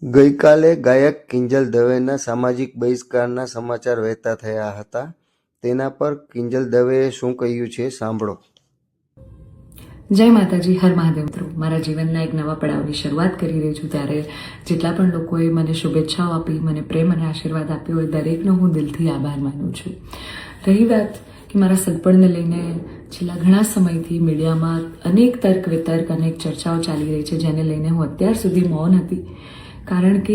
ગઈકાલે ગાયક કિંજલ દવેના સામાજિક બહિષ્કારના સમાચાર વહેતા થયા હતા. તેના પર કિંજલ દવેએ શું કહ્યું છે સાંભળો. જય માતાજી, હર મહાદેવ મિત્રો. મારા જીવનના એક નવા પડાવની શરૂઆત કરી રહી છું, ત્યારે જેટલા પણ લોકોએ મને શુભેચ્છાઓ આપી, મને પ્રેમ અને આશીર્વાદ આપ્યો હોય, દરેકનો હું દિલથી આભાર માનું છું. રહી વાત કે મારા સગપણને લઈને છેલ્લા ઘણા સમયથી મીડિયામાં અનેક તર્ક વિતર્ક, અનેક ચર્ચાઓ ચાલી રહી છે, જેને લઈને હું અત્યાર સુધી મૌન હતી, કારણ કે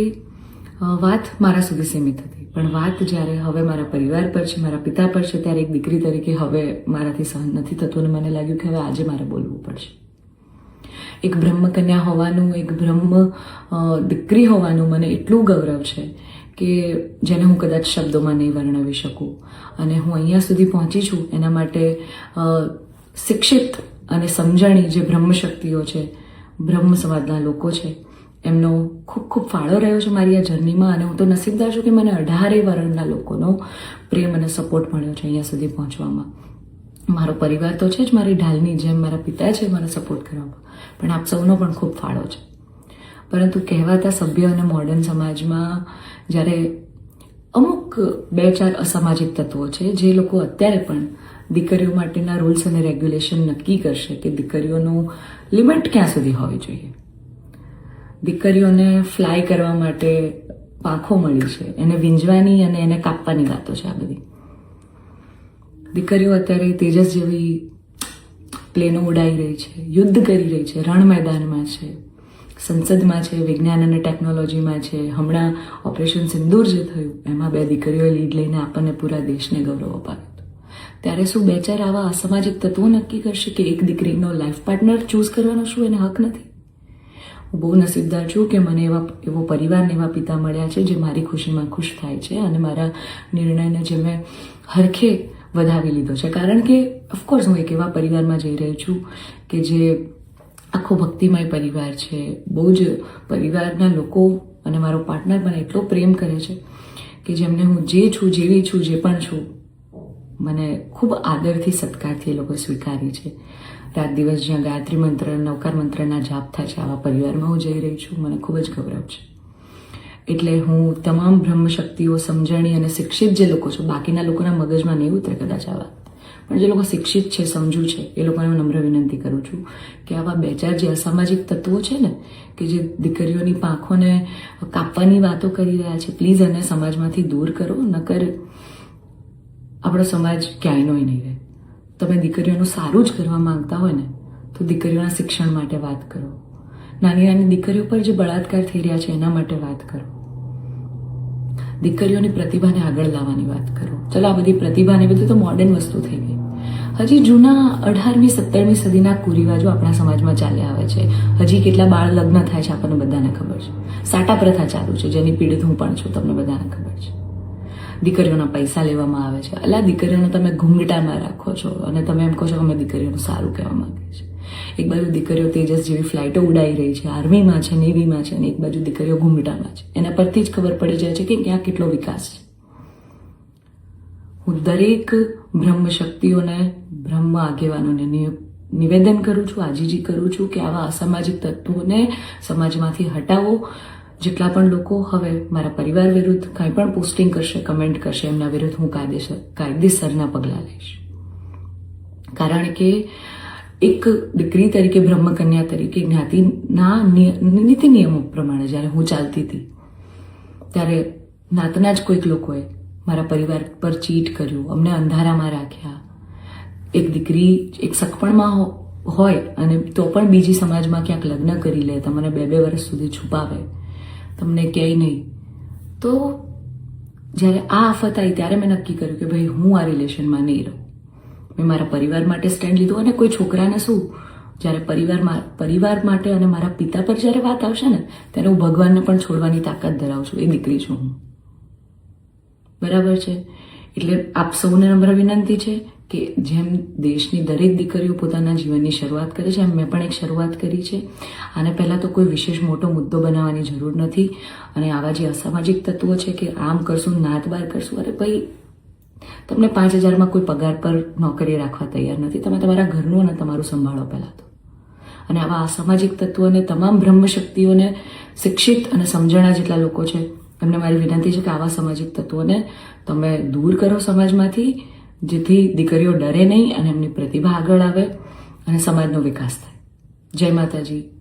વાત મારા સુધી સીમિત હતી. પણ વાત જ્યારે હવે મારા પરિવાર પર છે, મારા પિતા પર છે, ત્યારે એક દીકરી તરીકે હવે મારાથી સહન નથી થતું અને મને લાગ્યું કે હવે આજે મારે બોલવું પડશે. એક બ્રહ્મકન્યા હોવાનું, એક બ્રહ્મ દીકરી હોવાનું મને એટલું ગૌરવ છે કે જેને હું કદાચ શબ્દોમાં નહીં વર્ણવી શકું. અને હું અહીંયા સુધી પહોંચી છું એના માટે શિક્ષિત અને સમજણી જે બ્રહ્મશક્તિઓ છે, બ્રહ્મ સમાજના લોકો છે, એમનો ખૂબ ખૂબ ફાળો રહ્યો છે મારી આ જર્નીમાં. અને હું તો નસીબદાર છું કે મને 18 વર્ણના લોકોનો પ્રેમ અને સપોર્ટ મળ્યો છે અહીંયા સુધી પહોંચવામાં. મારો પરિવાર તો છે જ, મારી ઢાલની જેમ મારા પિતા છે મને સપોર્ટ કરવામાં, પણ આપ સૌનો પણ ખૂબ ફાળો છે. પરંતુ કહેવાતા સભ્ય અને મોડર્ન સમાજમાં જ્યારે અમુક 2-4 અસામાજિક તત્વો છે, જે લોકો અત્યારે પણ દીકરીઓ માટેના રૂલ્સ અને રેગ્યુલેશન નક્કી કરશે કે દીકરીઓનું લિમિટ ક્યાં સુધી હોવી જોઈએ. દીકરીઓને ફ્લાય કરવા માટે પાંખો મળી છે, એને વીંજવાની અને એને કાપવાની વાતો છે આ બધી. દીકરીઓ અત્યારે તેજસ જેવી પ્લેનો ઉડાઈ રહી છે, યુદ્ધ કરી રહી છે, રણ મેદાનમાં છે, સંસદમાં છે, વિજ્ઞાન અને ટેકનોલોજીમાં છે. હમણાં ઓપરેશન સિંદૂર જે થયું એમાં 2 દીકરીઓએ લીડ લઈને આપણને પૂરા દેશને ગૌરવ અપાવ્યું. ત્યારે શું 2-4 આવા અસામાજિક તત્વો નક્કી કરશે કે એક દીકરીનો લાઈફ પાર્ટનર ચૂઝ કરવાનો શું એને હક નથી? હું બહુ નસીબદાર છું કે મને એવો પરિવાર, એવા પિતા મળ્યા છે જે મારી ખુશીમાં ખુશ થાય છે અને મારા નિર્ણયને જે મેં હરખે વધાવી લીધો છે. કારણ કે ઓફકોર્સ હું એક એવા પરિવારમાં જઈ રહી છું કે જે આખો ભક્તિમય પરિવાર છે. બહુ જ પરિવારના લોકો અને મારો પાર્ટનર મને એટલો પ્રેમ કરે છે કે જેમને હું જે છું, જેવી છું, જે પણ છું, મને ખૂબ આદરથી, સત્કારથી એ લોકો સ્વીકારી છે. રાત દિવસ જ્યાં ગાયત્રી મંત્ર, નવકાર મંત્રના જાપ થાય છે, આવા પરિવારમાં હું જઈ રહી છું. મને ખૂબ જ ગૌરવ છે. એટલે હું તમામ બ્રહ્મશક્તિઓ, સમજણી અને શિક્ષિત જે લોકો છે, બાકીના લોકોના મગજમાં નહીં ઉતરે કદાચ આવા, પણ જે લોકો શિક્ષિત છે, સમજુ છે, એ લોકોને હું નમ્ર વિનંતી કરું છું કે આવા 2-4 જે અસામાજિક તત્વો છે ને, કે જે દીકરીઓની પાંખોને કાપવાની વાતો કરી રહ્યા છે, પ્લીઝ એને સમાજમાંથી દૂર કરો. નકર આપણો સમાજ ક્યાંયનો નહીં રહે. તમે દીકરીઓનું સારું જ કરવા માંગતા હોય ને, તો દીકરીઓના શિક્ષણ માટે વાત કરો. નાની નાની દીકરીઓ પર જે બળાત્કાર થઈ રહ્યા છે એના માટે વાત કરો. દીકરીઓની પ્રતિભાને આગળ લાવવાની વાત કરો. ચલો, આ બધી પ્રતિભાને બધું તો મોડર્ન વસ્તુ થઈ ગઈ. હજી જૂના 18મી 17મી સદીના કુરિવાજો આપણા સમાજમાં ચાલ્યા આવે છે. હજી કેટલા બાળ લગ્ન થાય છે આપણને બધાને ખબર છે. સાટા પ્રથા ચાલુ છે, જેની પીડિત હું પણ છું, તમને બધાને ખબર છે. દીકરીઓના પૈસા લેવામાં આવે છે. અલા, દીકરીઓને તમે ઘૂંઘટામાં રાખો છો અને તમે એમ કહો છો કે અમે દીકરીઓનું સારું કહેવા માંગીએ છીએ. એક બાજુ દીકરીઓ તેજસ જેવી ફ્લાઇટો ઉડાઈ રહી છે, આર્મીમાં છે, નેવીમાં છે, અને એક બાજુ દીકરીઓ ઘૂંઘટામાં છે. એના પરથી જ ખબર પડી જાય છે કે ક્યાં કેટલો વિકાસ છે. હું દરેક બ્રહ્મ શક્તિઓને, બ્રહ્મ આગેવાનોને નિવેદન કરું છું, આજીજી કરું છું કે આવા અસામાજિક તત્વોને સમાજમાંથી હટાવો. જેટલા પણ લોકો હવે મારા પરિવાર વિરુદ્ધ કંઈ પણ પોસ્ટિંગ કરશે, કમેન્ટ કરશે, એમના વિરુદ્ધ હું કાયદેસરના પગલાં લઈશ. કારણ કે એક દીકરી તરીકે, બ્રહ્મકન્યા તરીકે, જ્ઞાતિના નીતિ નિયમો પ્રમાણે જ્યારે હું ચાલતી હતી, ત્યારે નાતના જ કોઈક લોકોએ મારા પરિવાર પર ચીટ કર્યું, અમને અંધારામાં રાખ્યા. એક દીકરી એક સગપણમાં હોય અને તો પણ બીજી સમાજમાં ક્યાંક લગ્ન કરી લે, તમને 2-2 વર્ષ સુધી છુપાવે, તમને ક્યાંય નહીં. તો જ્યારે આ આફત આવી ત્યારે મેં નક્કી કર્યું કે ભાઈ હું આ રિલેશનમાં નહીં રહું. મેં મારા પરિવાર માટે સ્ટેન્ડ લીધું. અને કોઈ છોકરાને શું, જ્યારે પરિવાર માટે અને મારા પિતા પર જ્યારે વાત આવશે ને, ત્યારે હું ભગવાનને પણ છોડવાની તાકાત ધરાવું છું. એ દીકરી છું હું, બરાબર છે? એટલે આપ સૌને નમ્ર વિનંતી છે કે જેમ દેશની દરેક દીકરીઓ પોતાના જીવનની શરૂઆત કરે છે, એમ મેં પણ એક શરૂઆત કરી છે. આને પહેલાં તો કોઈ વિશેષ મોટો મુદ્દો બનાવવાની જરૂર નથી. અને આવા જે અસામાજિક તત્વો છે કે આમ કરશું, નાત બાર કરશું, અરે ભાઈ, તમને 5,000માં કોઈ પગાર પર નોકરી રાખવા તૈયાર નથી. તમે તમારા ઘરનું અને તમારું સંભાળો પહેલાં તો. અને આવા અસામાજિક તત્વોને, તમામ બ્રહ્મશક્તિઓને શિક્ષિત અને સમજણા જેટલા લોકો છે એમને મારી વિનંતી છે કે આવા સામાજિક તત્વોને તમે દૂર કરો સમાજમાંથી, જેથી દીકરીઓ ડરે નહીં અને એમની પ્રતિભા આગળ આવે અને સમાજનો વિકાસ થાય. જય માતાજી.